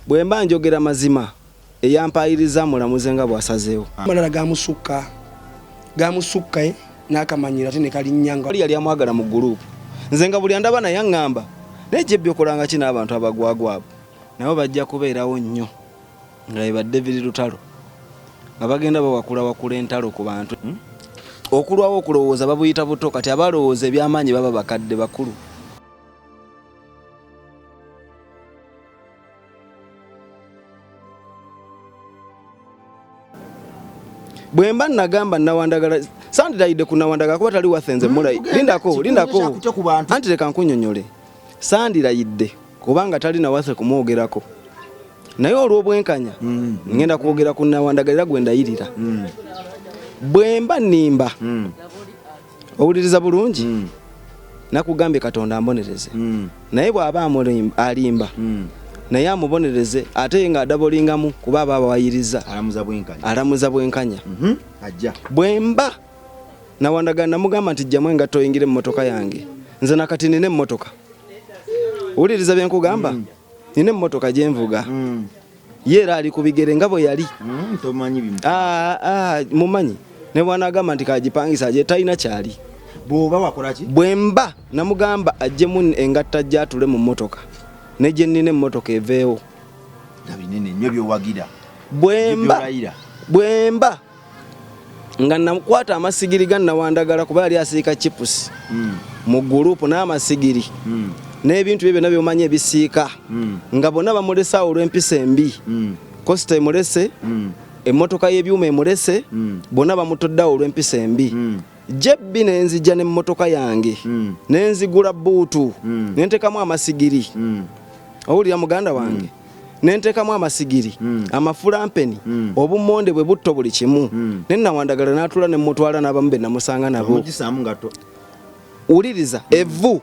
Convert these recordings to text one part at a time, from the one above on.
bwe mba njogera mazima eyampayiriza mulamuze nga bwasazeewo malala gamusukka n'akamanyira ate ne kalinyanga yali amwagala mu gurupu nze nga buli andaba naye aŋŋamba naye Jebbi okolanga ki n'abantu abagwagwabo nabo bajja kubeerawo nnyo nga bwe David Lutalo nga bagenda bawakula entalo ku bantu okulwawo okulowooza babuyita buto kati abalowooza ebyamaanyi baba bakadde bakulu. Bwemba nagamba Nawandagala sandirayidde ku Nawandagala kuba tali wathenze mulayi lindako anti leka nkunyonyole sandirayidde kubanga tali nawathe kumwogerako naye olw'obwenkanya ngenda kwogera ku Nawandagala gwe ndayirira bwemba nimba owuliriza bulungi nakugambye Katonda ambonereze naye bw'aba alimba naye amubonereze ate nga adabolingamu kuba aba bayiriza alamuza bwenkanya ajja bwemba Nawandagala namugamba nti jjamu engatto oyingire mu motoka yange nze nakati nine emmotoka owuliriza bye nkugamba nine emmotoka gye nvuga ye era ali ku bigere nga bwe yali mumanyi ne bwanagamba nti kagipangisa gye talina kyali bw'oba wakola ki bwemba namugamba ajjemu engatta gyatule mu mmotoka neje nine emmotoka eveewo nabinene nnyo byowagira bwemba nga nakwata amasigiri ga Nawandagala kuba yali asiika chipusi mu gurupu n'amasigiri n'ebintu bye byonna byomanya ebisiika nga bonna bamulesa olw'empisa embi kosita emulese emmotoka y'ebyuma emulese bonna bamutoddawo olw'empisa embi Jebbi nenzijja n'emmotoka yange nenzigula buutu nentekamu amasigiri owulira muganda wange nentekamu amasigiri amafulampeni obummonde bwe butto buli kimu ne Nawandagala n'atula ne mutwala n'abamu be namusanga nabo uliriza evvu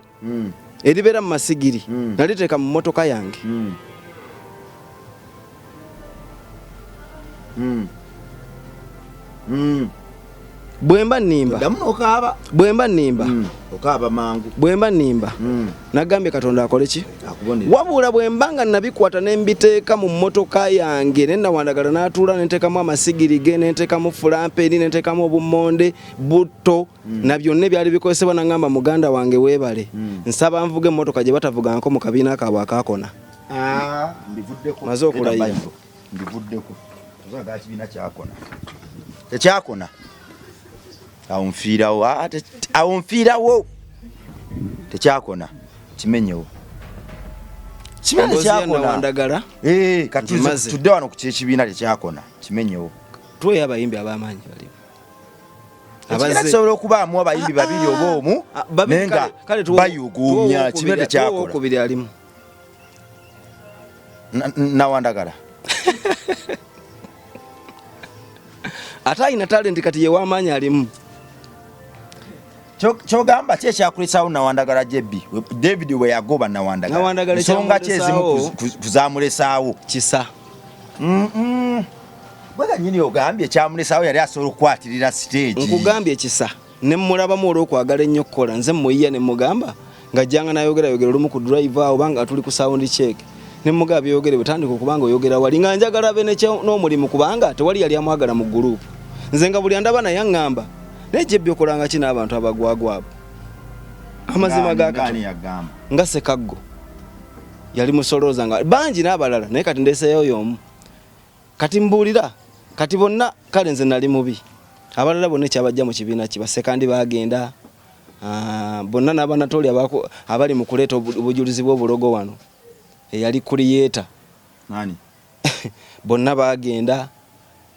eribeera mu masigiri naliteeka mu mmotoka yange bwemba nimba okaaba mangu bwemba nimba nagambye Katonda akole ki wabula bwemba nga nabikwata nembiteeka mu mmotoka yange ne Nawandagala n'atuula nentekamu amasigiri ge nentekamu fulampeni nentekamu obummonde butto na byonna byali bikozesebwa nangamba muganda wange weebale nsaba nvuge emmotoka gye batavuganko mu kabiina kaabwe akakona maze okulayira mbivuddeko ozaga kibiina kyakona tekyakona awo nfiirawo tekyakona kimenyewo Nawandagala kati tudde wano ku kyekibiina tekyakona kimenyewo tuweyo abayimbi ab'amaanyi ekibiina kisobola okubaamu abayimbi babiri oba omu naye nga bayuguumya kibiina tekyakona alimu Nawandagala ate alina talenti kati ye w'amaanyi alimu kyogamba ki ekyakulesawo Nawandagala Jebbi David we yagoba Nawandagala ensonga ki ezimu kuzamulesaawo kisa bwega nyini ogambye ekyamulesaawo yali asobola okukwatirira stage nkugambye kisa ne mmulabamu olw'okwagala ennyo okukola nze mmuyiya ne mugamba ng'ajjanga n'ayogera olumu ku drive awo banga tuli ku sound check ne mugaba byogere butandika okubanga oyogera wali nga njagala be n'omulimu kubanga tewali yali amwagala mu gurupu nze nga buli andaba naye aŋŋamba naye Jebbi okolanga ki n'abantu abagwagwabo amazima gakati nga Sekaggo yali musolooza nga bangi n'abalala naye kati ndeseeyo y'omu kati mbuulira kati bonna kale nze nali mubi abalala bonna ekyabajja mu kibiina ki basekandi bagenda bonna n'abanatoli abali mu kuleeta obujulizi bw'obulogo wano eyali kuliyeta bonna bagenda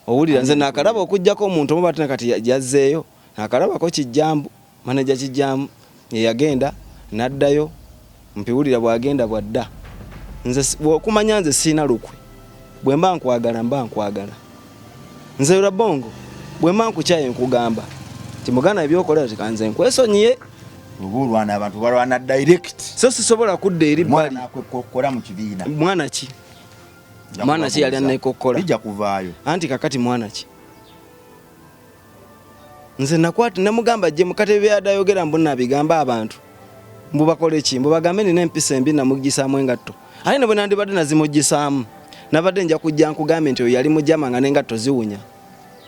owulira nze nakalaba okujjako omuntu omu batena kati yazzeeyo nakalabako Kijjambu maneja Kijjambu yagenda naddayo mpiwulira bwagenda bwadda nze okumanya nze sina lukwe bwe mba nkwagala nze yura bongo bwe mba nkukyaye nkugamba timugana ebyokola tikanze nkwesonyiye obulwana abantu balwana direct so sisobola kudda eri bali mwana mu kibiina mwana ki yali anekokkola bijja kuvaayo anti kakati mwana ki nze nakwata namugamba gye mukatebe yadayogera mbona bigamba abantu mbu bakole ki mbu bagambe nina empisa embi namugisaamu engatto ate ne bwe nandibadde nazimuggisaamu nabadde nja kujja nkugambe nti oyo yali mujama nga nengatto ziwunya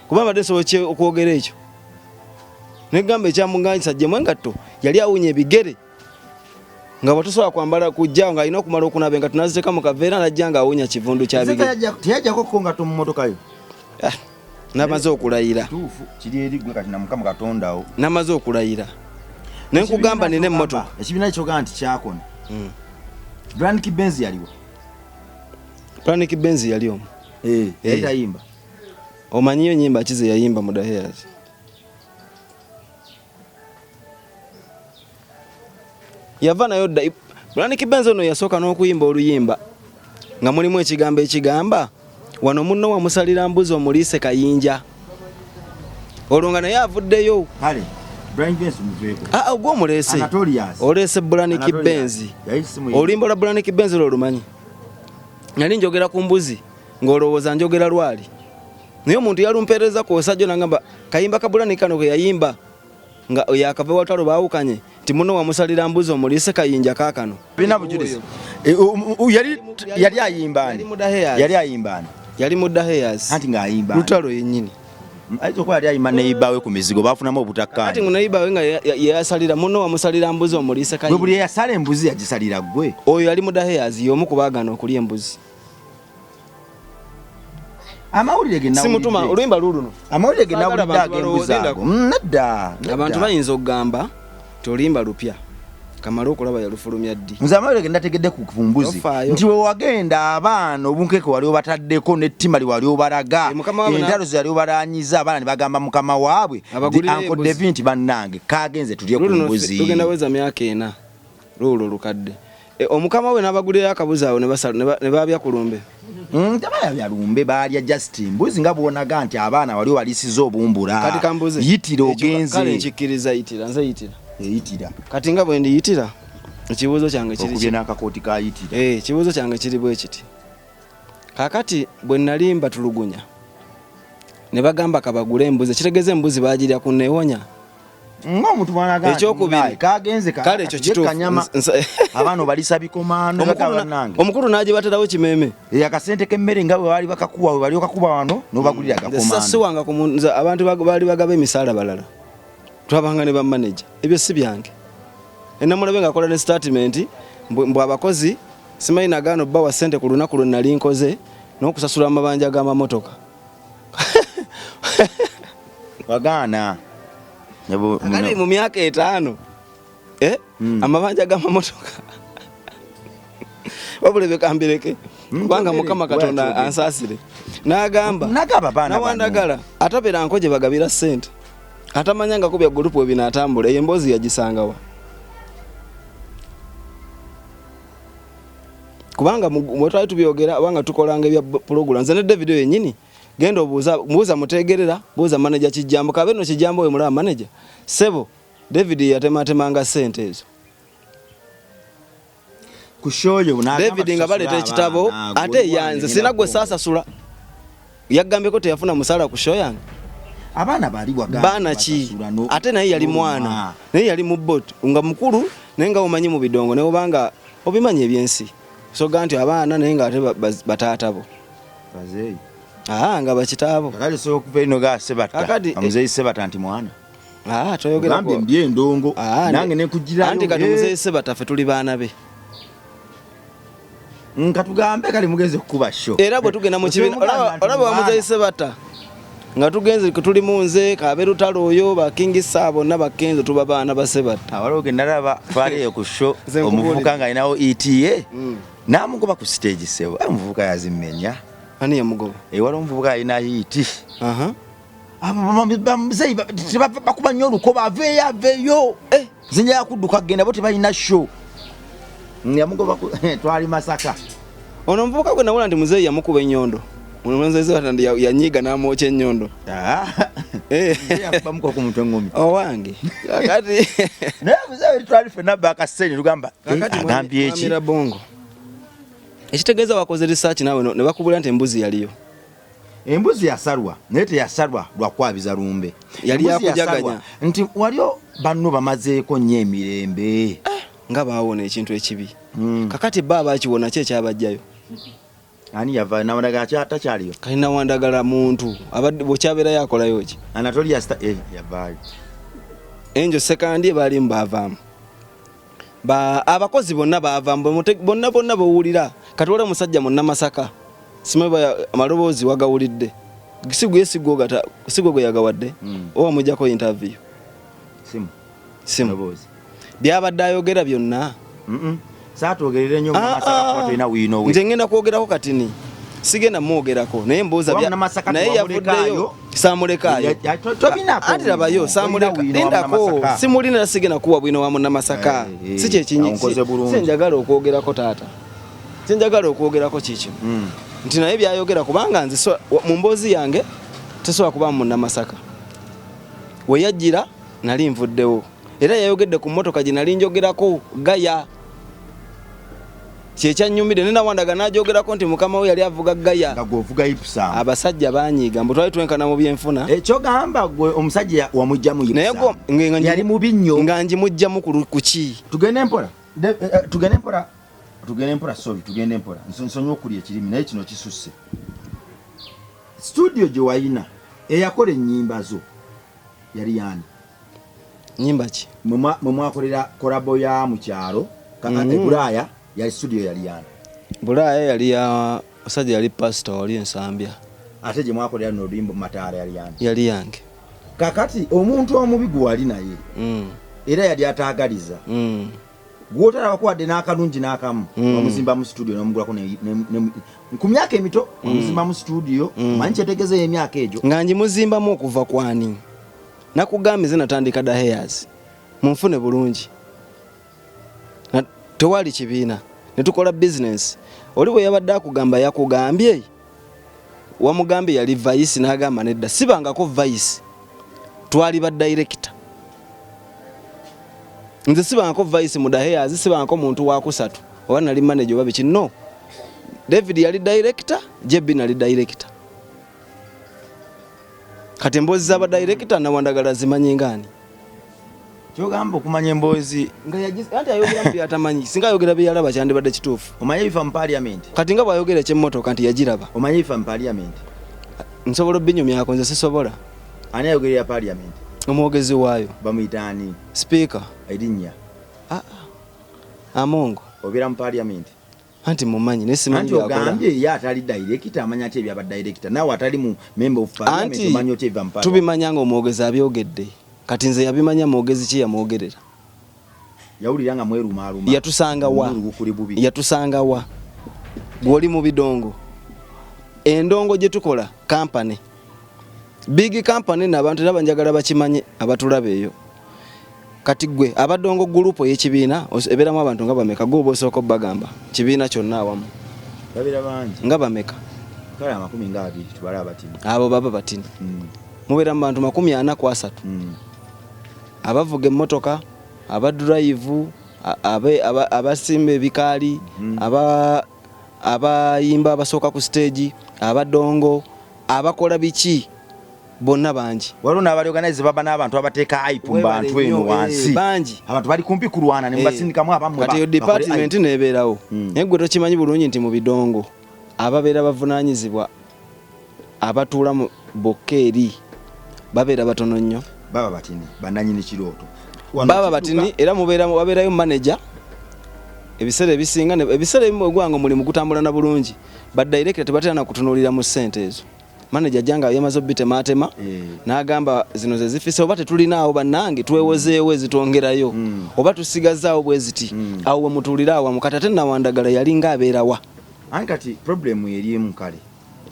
kuba badde sobola okwogera ekyo negamba ekyamuganyisa gye mwengatto yali awunya ebigere nga batusobola kwambala kujja nga alina okumala okunaba nga tunaziteeka mu kaveera najja nga awunya kivundu kya bigere teyajjako kongatto mu motoka yo namaze okulayira kiri eri gwe kati na Mukama Katondawo namaze okulayira nenkugamba nina emmotoka ekibiina ekyogaa nti kyakona Brand Benz yaliwo Brand Benz yali omu yali tayimba omanyiyo nyimba kize yayimba mu Daheras yava nayo Brand Benz ono yasooka n'okuyimba oluyimba nga mulimu ekigambo ekigamba wano munno wamusalira mbuzi omuliise kayinja olwo nga naye avuddeyo kale Brand Benz muveeko ogwo omulese Anatolius olese Brand Benz oluyimba lwa Brand Benz olumanyi nali njogera ku mbuzi ng'olowooza njogera lwali naye omuntu yalumpeereza ku osajja nagamba kayimba ka Brand kano ke yayimba nga yakava watalo baawukanye ti muno wamusalira mbuzi omuliise kayinja kaakano bina bujulizi yali ayimbani yali mu Daheras anti ng'ayimba lutalo yennyini ayito kwa yali ayimba neibawe ku mizigo baafunamu obutakkaanya ati neibawe nga yasalira muno wamusalira mbuzi omuliise kayinja bwe buli yasala embuzi yagisalira gwe oyo yali mu Daheras y'omu kubaagana okulya embuzi amawulire genna simutuma oluyimba luluno amawulire genna bulidde ag'embuzi ago nadda abantu bayinza okugamba tolimba lupya kamala okulaba yalufulumya ddi nze amawulire genna tegedde ku mbuzi nti we wagenda abaana obunkeke wali obataddeko n'ettima wali obalaga entalo ze yali obalanyiza abaana ne bagamba mukama waabwe Uncle David nti bannange kagenze tulye ku mbuzi tugenda weza myaka 4 lulo lukadde omukama we n'abagulira akabuzi awo ne babya kulumbe tabaya byalumbe balya Justin mbuzi nga bwonaga nti abaana wali obalisiza obumbula yitira ogenze kale nkikkiriza yitira nze yitira kati nga bwe ndiyitira ekibuuzo kyange kiri okubye n'akakooti ka yitira ekibuuzo kyange kiri bwe kiti kakati bwe nalimba tulugunya ne bagamba kabagule embuzi kitegeeza embuzi bagirya ku neewonya ng'omuntu mwanaga ekyokubiri kagenze kale ekyo kituufu abaana obalisa bikomaano bannange omukulu n'agibaterawo kimeeme akasente k'emmere nga bwe baali bakakuwa we bali okakuba wano n'obagulira agakomaano sasiwanga ku muntu abantu baali bagaba emisaala balala twabanga ne bamaneja ebyo si byange enamulabe ng'akola ne statement mbwe abakozi simanyi nagaano bbawa ssente ku lunaku lwe nali nkoze n'okusasula amabanja g'amamotoka wagaana kali mu myaka 5 amabanja g'amamotoka wabule bekambireke kubanga Mukama Katonda ansaasire n'agamba nawandagala atabera nkoje bagabira ssente atamanyanga kubya gurupu ebina atambula embozi yagisangawa kubanga mwetwali tubyogera abanga tukolanga ebya program nze ne David yennyini genda obuuza mutegerera buuza manager kijambo kabe no kijambo we mulaba manager sebo David yatematemanga ssente ezo kushoyo David nga baleta ekitabo ate yanze sinagwe sasa sula yagambye ko teyafuna musala kushoya abaana bali wagamba bana ki ate naye yali mwana naye yali mu bot nga mukulu naye nga omanyi mu bidongo ne obanga obimanyi ebyensi so ganti abaana naye nga ate bataatabo bazeyi nga bakitaabo kale so okuveno ga sebata amuzeyi sebata anti mwana toyogera ko gambe mbye ndongo nange ne kugira anti kati muzeyi sebata fe tuli baana be nkatugambe kale mugeze kukuba sho era bwe tugenda mu kibina olaba bamuzeyi sebata nga tugenze tuli munze kaberu talo oyo bakingisa bonna bakenzo tuba baana basebata awaloge nalaba twaliyo ku show omuvuka nga inawo ETA namugoba ku stage sebo omuvuka yazimenya ani yamugoba wali omuvuka ina hiti bamuzeyi bakuba nnyo olukoba aveyo zinja yakudduka genda bo tebalina show yamugoba twali Masaka ono omuvuka gwe nawula ndi muzeyi yamukuba ennyondo Mwanzaize watandi yanyiga na moche ennyondo. Bamuko ku mutwe ngombi. Owange. Kakati naye muzeyi twali fena baka senyi lugamba. Agambye eki. Amira bongo. Ekitegeeza wakoze research nawe ne bakubula nti embuzi yaliyo. Embuzi yasalwa naye teyasalwa lwakwabiza lumbe. Yali yakujaganya. Nti waliyo banno bamazeeko nnyo emirembe. Nga baawona ekintu ekibi. Kakati baba akiwona kye kyabajjayo. ani yava na wandagala kyata kyaliyo kalina wandagala muntu abadde bokyabera yakolayo ki Anatolia yavayo Enjo second bali mbavamu abakozi bonna bavamu bonna bawulira kati wala musajja munna Masaka simaba amaloboozi wagawulidde sigo yagawadde owa mujjako interview simu byabadde ayogera byonna saatogerere nnyo Masaka kwa tulina wino we nze ngenda kwogerako katini sigenda mwogerako naye mbuuza naye yavuddeyo samulekaayo ati labayo samuleka nendako simulina sigenda kuwa bwino wa Munnamasaka si kyekinyi senjagala okwogerako taata senjagala okwogerako kikyo nti naye byayogera kubanga nze mu mboozi yange tesobola kuba Munnamasaka we yajjira nali nvuddewo era yayogedde ku mmotoka gye nali njogerako Gaya kyekyanyumide nena wandaga najogerako nti mukama we yali avuga Gaya ngagovuga Ipsam abasajja banyiga mbu twali twenkana mu byenfuna ekyo gamba gwe omusajja wamujja mu Ipsam yali mu binnyo nganji mujja mu kuki tugende mpola tugende mpola nsonyo okuli ekirimi naye kino kisusse studio gye wayina eyakola ennyimba zo yali yani nyimba ki mwakolera kolabo ya mu kyalo Bulaya yali studio yali yani Bulaya yali ya osajja yali pastor oli Ensambya ate gye mwakolera no Lwimbo Mataara yali yange kakati omuntu omubi gwe wali naye era yali ataagaliza gwotalaba kwadde n'akalungi n'akamu omuzimba mu studio n'omugulako ku myaka emito omuzimba mu studio manyi kyetegezeyo emyaka egyo nga ngimuzimbamu okuva kwani nakugambye ze natandika da hairs munfune bulungi tewali kibiina ne tukola business oli bwe yabadde akugamba yakugambye wamugambye yali vice n'agamba nedda sibangako vice twali ba director nze sibangako vice mu hairs sibangako muntu wa kusatu oba nali manager oba biki no David yali director JB nali director kati emboozi z'aba director na wandagala zimanyi ngani kyogamba okumanya emboozi nga anti ayogera mu byatamanyi singa ayogera byalaba kyandibadde kituufu omanye bifa mu parliament kati nga bwayogera ekyemmotoka nti yagiraba omanye bifa mu parliament nsobola obbinyumyako nze sisobola ani ayogerera parliament omwogezi waayo bamuyita ani speaker erinnya Amongo obeera mu parliament anti mumanyi nesimanyi byakola anti ogambye ye atali director amanya ati ebyaba director nawe atali mu member of parliament omanyi oti ebiva mu parliament tubimanya nga omwogezi abyogedde kati nze yabimanya mwogezi ki yamwogerera yawulira nga mwerumaaluma yatusanga wa gwoli mu bidongo endongo gye tukola company big company n'abantu era banjagala bakimanye abatulaba eyo kati gwe abadongo group y'ekibiina eberamu abantu nga bameka gobo soko bagamba kibiina kyonna awamu babira bangi nga bameka kale 20 tubala batini abo baba batini mubera mu bantu 43 abavuga emmotoka abadrive abasimba ebikaali abayimba abasoka ku stage abadongo abakola biki bonna bangi waliwo n'abalioganize baba n'abantu abateeka hype mu bantu eno wansi bangi abantu bali kumpi kulwana ne mbasindikamu abamu kati yo department nebeerawo naye gwe tokimanyi bulungi nti mu bidongo ababeera bavunaanyizibwa abatuula mu bokeri babeera batono nnyo baba batini bananyini kirooto baba batini era wabeerayo manager ebiseera ebisinga ebiseera ebimu ogwango muli mu kutambula na bulungi ba director tebatera na kutunuulira mu ssente ezo manager janga yamaze obite matema n'agamba zino ze zifise oba tetulinaawo bannange twewozeewo ezitwongerayo oba tusigazaawo bweziti awo mutulira awo mukatate nawandagala yali ngaabeerawa ankati problem erimu kale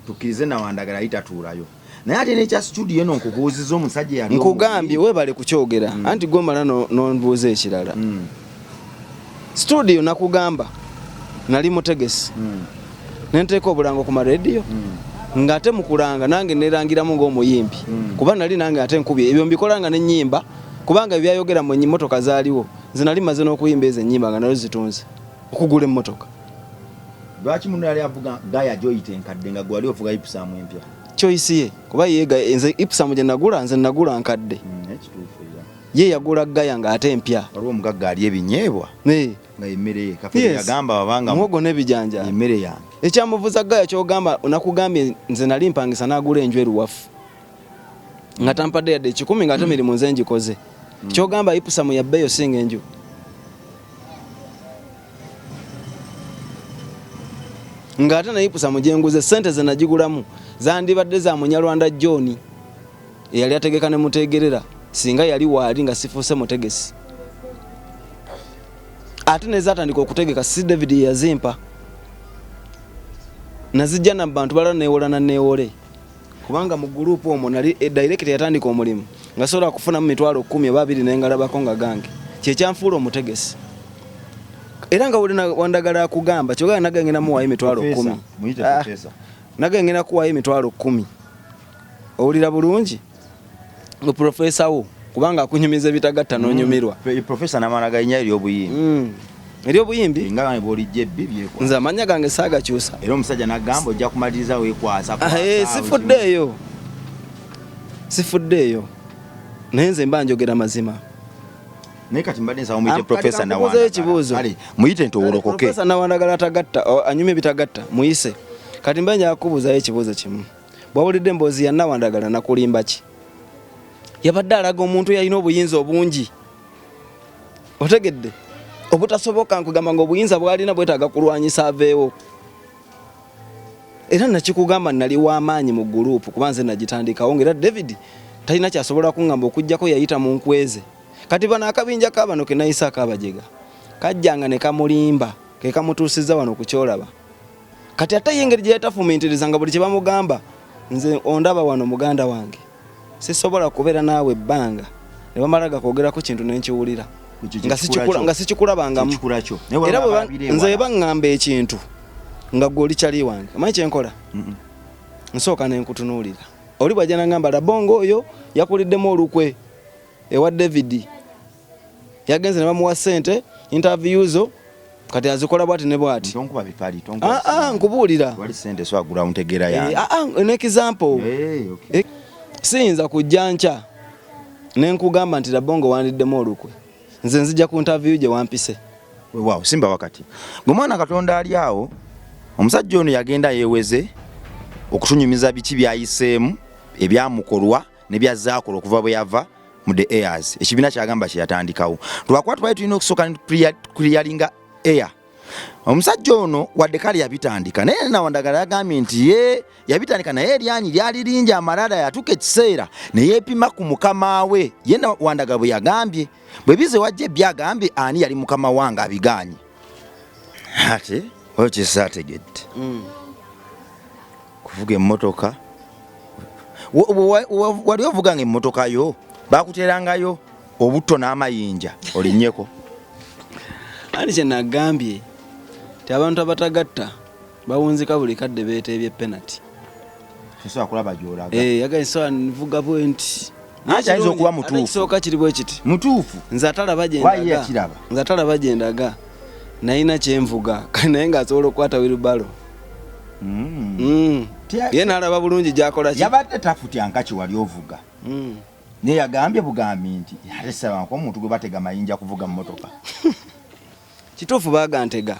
tukirize nawandagala itatuulayo naye ate n'ekya studio eno nkubuuziza omusajja yali nkugambye webale kukyogera anti gomala nonbuuza ekirala studio nakugamba nali mutegesi nenteeka obulango ku maradio ngate mukulanga nange nerangiramu ng'omuyimbi kuba nali nange ate nkubye ebyo mbikolanga n'ennyimba kubanga ebyayogera mu mmotoka zaaliwo nze nali maze n'okuyimba ezo ennyimba nga nazo zitunze okugula emmotoka lwaki mundu yali avuga Gaya joyite enkadde nga gwali ovuga Ipsam empya choice ye kuba nze Ipsam gye nagula nze nagula nkadde ye yagula Gaya nga ate empya waliwo omugagga ali ebinyeebwa nga emmere ye kafe yagamba babanga muwogo n'ebijanja emmere yange ekyamuvuza gaya kyogamba nakugambye nze nali mpangisa n'agula enju eruwafu nga tampadde yadde 10 nga ate mirimu nze ngikoze kyogamba Ipusamu yabbeeyo singa enju nga ate na Ipusamu gyenguze sente ze nagigulamu zandibadde za Munyarwanda John eyali ategeka ne mutegerera singa yali waali nga sifuuse mutegesi ate nezatandika okutegeka si David yazimpa nazijja na bantu balala neewola na neewole kubanga mu group omwo nali director yatandika omulimu nga sobola kufuna mu 10,000 babiri nengalabako nga gange kyekyanfuula omutegesi era nga wulina Wandagala akugamba kyogala nagengena muwayo 10,000 muyite professor nagengena kuwayo 10,000 owulira bulungi ngo professor wo kubanga akunyumiza bitagatta nonyumirwa professor namanaga nya eri obuyimbi eri obuyimbi nga ne boli jebbi byekwa nza amanya gange saaga kyusa era omusajja nagamba ojja kumaliriza wekwasa sifuddeeyo naye nze mba njogera mazima naye kati mbadde nsaba muyite professor Nawandagala muyite ntowolokoke professor Nawandagala tagatta anyumye bitagatta muyise kati mba nja kubuuzayo ekibuuzo kimu bwawulidde emboozi ya Nawandagala nakulimba ki yabadde alaga omuntu yalina obuyinza obungi otegedde obutasoboka nkugamba nga obuyinza bwalina bwetaaga kulwanyisa aveewo era nakikugamba nali w'amaanyi mu gurupu kuba nze nagitandikawo ngera David talina kyasobola kuŋŋamba okujjako yayita mu nkweze kati bano akabinja kabano ke nayisa akabajega kajjanga ne kamulimba ke kamutuusizza wano ku kyolaba kati ate yengeri gye yatafumiintirizanga buli kye bamugamba nze ondaba wano muganda wange sisobola kubeera naawe ebbanga ne bamala gakwogera kintu nenkiwulira nga sikikulabangamu era nze baŋŋamba ekintu nga gwe oli kyali wange amanyi kyenkola nsooka nenkutunuulira oli bwajja nangamba Labongo oyo yakuliddemu olukwe ewa David yagenze ne bamuwa ssente interview zo kati azikola bwati ne bwati nkubuulira an example siyinza kujja nkya nenkugamba nti Labongo wandiddemu olukwe nze nzija ku interview gye wampise wow simba wakati gwe mwana Katonda ali awo omusajja ono yagenda yeeweze okutunyumiza biki byayiseemu ebyamukolwa ne byazaakola okuva bwe yava mu the airs ekibiina kyagamba kye yatandikawo twakuba twali tulina okusooka clearinga air omusajja ono wadde kale yabitandika naye Nawandagala yagambye nti ye yabitandika naye eryanyi lyali lingi amalala yatuuka ekiseera ne yeepima ku mukama we ye Nawandagala bwe yagambye bwe bize wajja ebyagambye ani yali mukama wange abiganye ate oyo kyesaategedde kuvuga emmotoka wali ovuganga emmotoka yo bakuterangayo obutto n'amayinja olinnyeko ani kye nagambye ti abantu abatagatta bawunzika buli kadde beeteebye penalty kisobola kulaba gy'olaga yagaisobola nvuga bwe nti ayinza okuba mutuufu kisooka kiri bwe kiti mutuufu nze atalaba gyendaga nayina kyenvuga naye ng'asobola okukwata wiribalo ye n'alaba bulungi gyakola ki yabadde tafutyanka kiwali ovuga naye yagambye bugambi nti yalesabanko omuntu gwe batega mayinja kuvuga mu motoka kituufu bagantega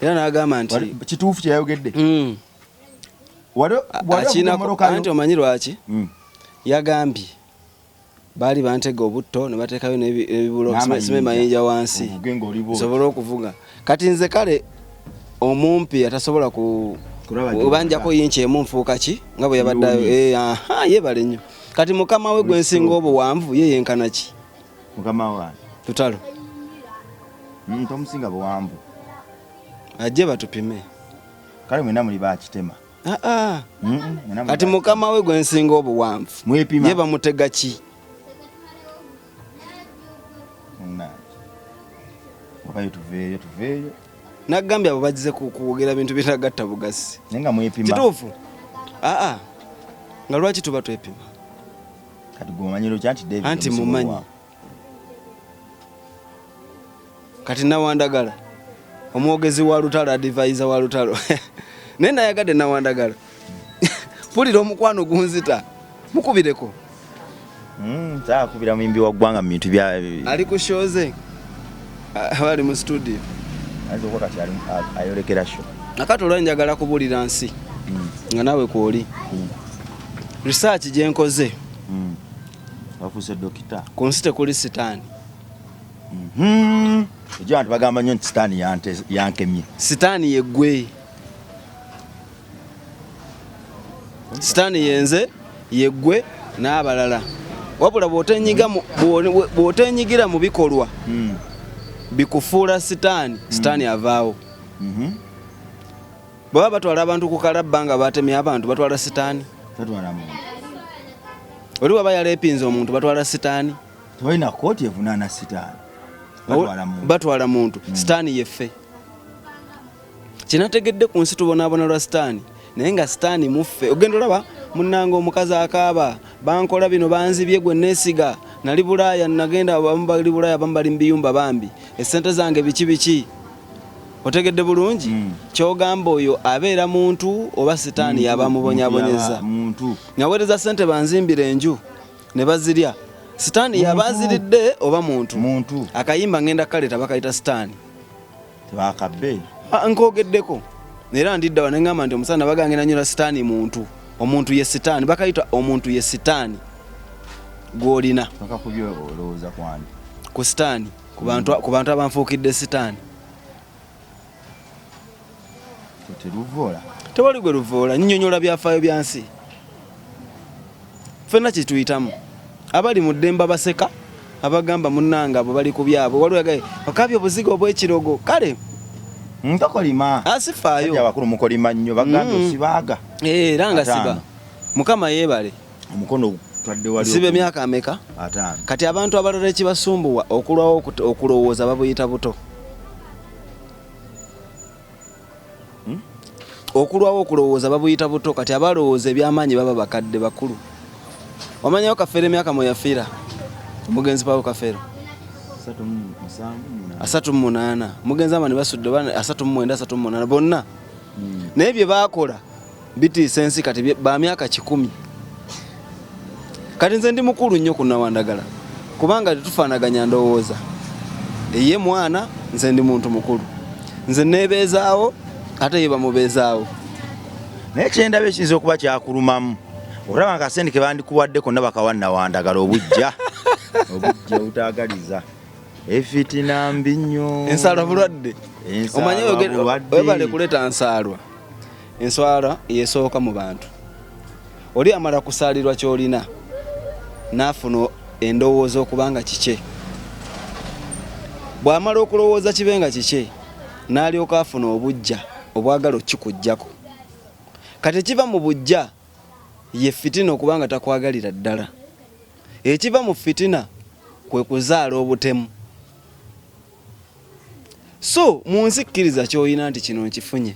era n'agamba nti kituufu kyeyayogedde anti omanyi lwaki yagambye baali bantega obutto ne bateekayo n'ebibulo mayinja wansi nsobole okuvuga kati nze kale omumpi atasobola obanjako yinki emu nfuuka ki nga bwe yabaddayo yebale nnyo kati mukama we gwe nsinga obuwanvu ye yenkana ki mukama wange Lutalo tomusinga buwanvu ajje batupime kale mwena muli bakitema kati mukama we gwe nsinga obuwanvu ye bamutega ki tuveeyo nagambye abo bagize kuwogera bintu bitagatta bugasi nenga mwepima kituufu nga lwaki tuba twepima kati gumanyiro kyanti David anti mumanyi kati Nawandagala omwogezi wa Lutalo advisor wa Lutalo naye nayagadde Nawandagala pulira omukwano gunzita mukubireko saa kubira muyimbi wa ggwanga mu bintu bya ali ku shows bali mu studio azokola kati ayolekera show Nakati olwa njagala kubulira nsi nga nawe kwoli research gye nkoze wafuse dokita ku nsi tekuli sitaani. Ejjo abantu bagamba nnyo nti sitaani yankemye. Sitaani yeggwe. Sitaani yenze yeggwe n'abalala. Wabula bw'otenyigira mu bikolwa bikufuula sitaani, sitaani avaawo. Baba batwala abantu ku kalabba nga batemye abantu batwala sitaani. Tatwala muntu. Oli waba yalepinze omuntu batwala sitaani. Tolina kooti evunaana sitaani. Batwala muntu. Sitaani yeffe. Kinategedde ku nsi tubonaabona lwa sitaani. Naye nga sitaani muffe. Ogenda olaba munnange omukazi akaaba bankola bino banzibye gwe neesiga. Nali Bulaaya nagenda abamu bali Bulaaya abamu bali mu biyumba bambi. Essente zange biki. Otegedde bulungi kyogamba oyo abeera muntu oba sitaani yabamubonyabonyeza. Nyaweereza ssente banzimbire enju ne bazirya. Sitaani yabaziridde oba muntu. Akayimba ngenda kaleta bakayita sitaani. Tebakabbe. Nkogeddeko. Era ndidda wa nengamba nti omusana bagange nanyola sitaani muntu. Omuntu ye sitaani bakayita omuntu ye sitaani. Gwolina. Bakakubye olowooza kwani. Ku sitaani ku bantu abanfuukidde sitaani. Teruvola. Tewali gwe luvoola nnyonnyola byafaayo bya nsi. Ffenna kye tuyitamu. Abali mu ddembe baseka abagamba munnanga abo bali ku byabo waliwo yagaye okabye obuzigo obw'ekirogo kale ntokolima asifaayo abakulu mukolima nnyo baganda osibaaga era nga siba Mukama yeebale omukono twadde wali sibe emyaka ameka kati abantu abalala ekibasumbuwa okulwawo okulowooza babuyita buto. Okulwawo okulowooza babuyita buto kati abalowooza ebyamaanyi baba bakadde bakulu. Wamanyawo Kafeero emyaka mwe yafiira omugenzi Paul Kafeero 38 mugenzi amani basudde 39 38 bonna naye bye baakola bitiisa ensi kati ba myaka 10. Kati nze ndi mukulu nnyo ku Nawandagala kubanga tetufaanaganya ndowooza. Ye mwana nze ndi muntu mukulu nze neebeezaawo ate ye bamubeezaawo. Naye kyendaba ekiza okuba kyakulumamu olaba nga akasente ke bandikuwadde konna bakawa Nawandagala obujja obutaagaliza efitina mbi nnyo ensaalwa bulwadde. Omanye webale kuleeta nsaalwa. Enswala yesooka mu bantu. Oli amala kusaalirwa kyolina n'afuna endowooza okubanga kike. Bw'amala okulowooza kibenga kike n'alyoka afuna obujja obwagala okikujjako. Kati kiva mu bujja ye fitina okubanga takwagalira ddala. Ekiva mu fitina kwe kuzaala obutemu. So mu nsi kkiriza ky'oyina nti kino nkifunye.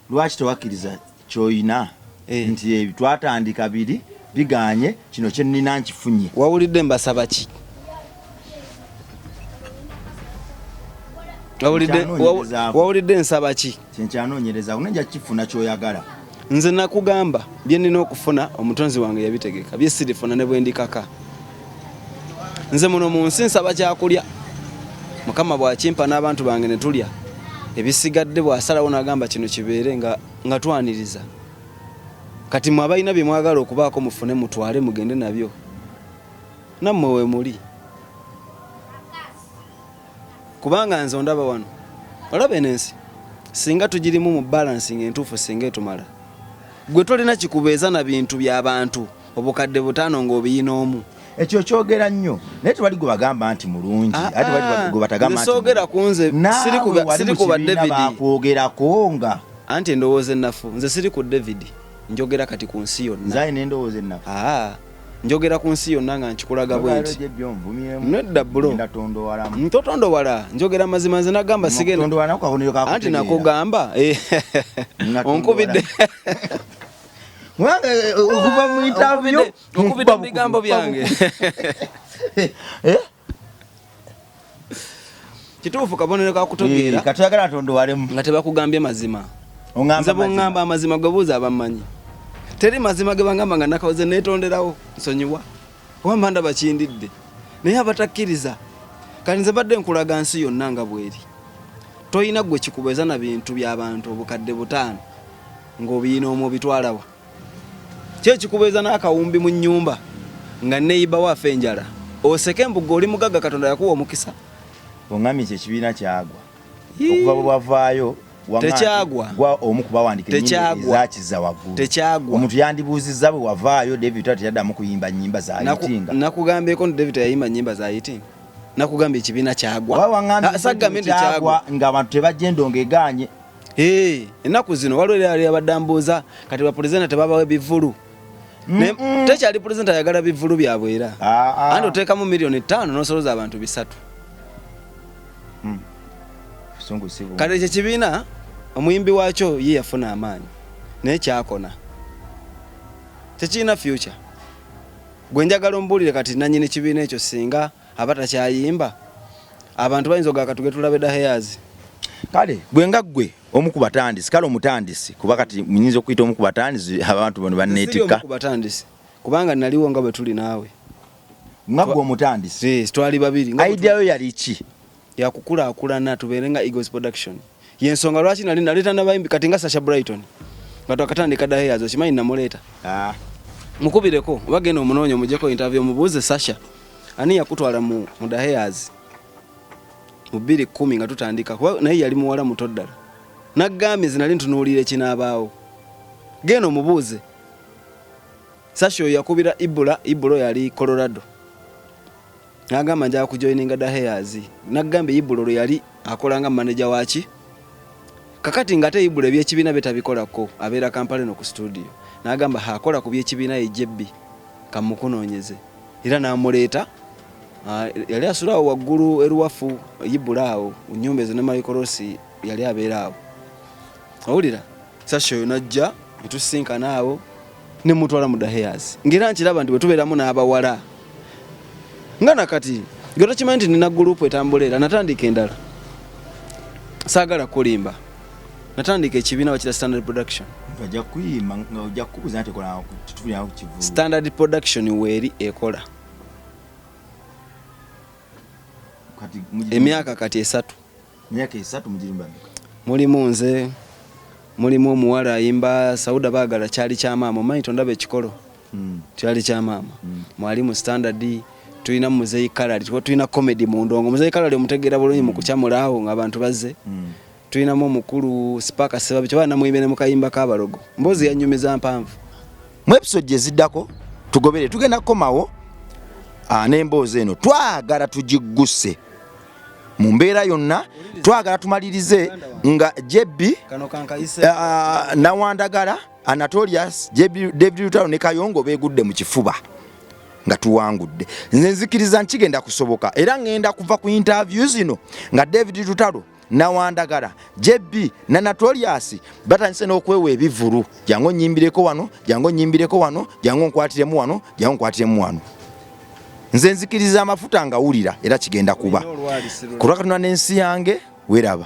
Lwaki tewakkiriza ky'oyina nti twatandika biri biganye kino kye nnina nkifunye? Wawulidde mbasaba ki? Wawulidde nsaba ki? Kyenkyanoonyereza unajja kifuna ky'oyagala. Nze nakugamba bye nnina okufuna omutonzi wange yabitegeka bye sirifuna ne bwe ndikaka. Nze muno mu nsi nsaba kyakulya. Mukama bw'akimpa n'abantu bange ne tulya. Ebisigadde bw'asalawo n'agamba kino kibeere nga twaniriza. Kati mwe abalina bye mwagala okubaako mufune mutwale mugende nabyo. Nammwe we muli. Kubanga nze ondaba wano. Olaba ensi singa tugirimu mu balancing entuufu singa etumala. Gwe tolina kikubeeza na bintu by'abantu obukadde 5 ng'obiyina omu. Ekyo kyogera nnyo naye tebali gwe bagamba nti mulungi ate bali gwe batagamba nti soogera ku nze siri kuba David bakwogerako nga anti endowooza ennafu nze siri ku David njogera kati ku nsi yonna. Nzayi n'endowooza ennafu. Njogera ku nsi yonna nga nkikulaga bwenti. Nedda bro. Ntotondo wala. Njogera mazima nze nagamba sigenda. Anti nakugamba. Onkubidde. Okuva mu interview. Onkubidde bigambo byange. Kituufu kabonero ka kutogeera. Katuyagala tondo walemu. Nga tebakugambye mazima. Nze bongamba amazima gabuuza abamanyi. Teri mazima ge bangamba nga nakawoze netonderawo nsonyiwa. Wamba ndaba kindidde. Naye abatakkiriza. Kati nze badde nkulaga nsi yonna nga bweri. toyina gwe kikubeza na bintu by'abantu obukadde 5 ng'obiina omwo bitwalawa kye kikubeza n'akawumbi mu nnyumba nga neiba wafe enjala oseke embugo oli mugagga Katonda yakuwa omukisa ongamye kye kibiina kyagwa okuva bwe bwavaayo tekyagwa gwa omu kubawandika ezakiza waggulu tekyagwa omuntu yandibuuzizza bwe wavaayo David Lutalo teyaddamu kuyimba nnyimba za yitinga nakugambyeko David yayimba nnyimba za yitinga nakugambye ekibiina kyagwa sagambye tekyagwa ng'abantu tebajja endongo eganye ennaku zino waliwo yali abadde ambuuza kati bapulezidenti tebabawa ebivulu tekyali pulezidenti ayagala bivulu byabwe era andi oteekamu miliyoni 5 n'osoloza abantu 3 kati ekyo kibiina omuyimbi waakyo ye yafuna amaanyi naye kyakona tekirina future gwe njagala ombuulire kati nannyini kibiina ekyo singa aba takyayimba abantu bayinza ogakatuge tulabe daheyazi kale gwe nga ggwe omu ku batandisi kale omutandisi kuba kati munyinza okuyita omu ku batandisi abantu bano banneetikka kubanga naliwo nga bwe tuli naawe nga ggwe omutandisi twali babiri idea yo yali ki yakukulaakulana tubeere nga Eagles Production yensonga lwaki naleeta n'abayimbi kati nga Sasha Brighton nga twakatandika daheyazi okimanyi namuleeta mukubireko oba genda omunoonya omuggyeko interview mubuuze Sasha ani yakutwala mu daheyazi mu 2010 nga tutandika naye yali muwala muto ddala naggambye nze nali ntunuulira ekinaabaawo genda omubuuze Sasha oyo yakubira Ibulo yali Colorado nagamba njaga kujoininga daheyazi naggambye Ibulo yali akolanga manager waki kakati ngate Ibulo ebyekibiina betabikolako abeera Kampala no ku studio nagamba hakola ku byekibiina ejebbi kamukunoonyeze era namuleeta yali asulawo waggulu eruwafu Ibulaawo nnyumba ezo ne Maikorosi yali abeeraawo owulira Sasha oyo najja netusinkanaawo ne mutwala mu daheyazi ngera nkiraba nti bwe tubeeramu n'abawala nga nakati gwe tokimanyi nti nina gurupu etambula era natandika endala saagala kulimba natandika ekibiina wakira Standard Production Standard Production weeri ekola emyaka kati 3 mulimu nze mulimu omuwala ayimba Sauda baagala kyali kyamaama omanyi tondaba ekikolo kyali kyamaama mwalimu Standard tulina Muzeyi Kalali tulina comedy mu ndongo Muzeyi Kalali omutegeera bulungi mu kukyamulaawo ng'abantu bazze tulinamu omukulu Sparka Sebabi kyobana namuyimbe ne mukayimba k'abalogo mbozi yanyumiza mpanvu mu episode eziddako tugobere tugenda komawo n'emboozi eno twagala tugigguse mu mbeera yonna twagala tumalirize nga Jebbi Nawandagala Anatolius David Lutalo ne Kayongo beegudde mu kifuba nga tuwangudde nze nzikiriza nkigenda kusoboka era ngenda kuva ku interview zino nga David Lutalo Nawandagala Jebbi na Anatolius batandise n'okwewa ebivulu jangu nyimbireko wano jangu nyimbireko wano jangu nkwatiremu wano jangu nkwatiremu wano nze nzikiriza amafuta nga wulira era kigenda kuba kulwa Katonda n'ensi yange weraba.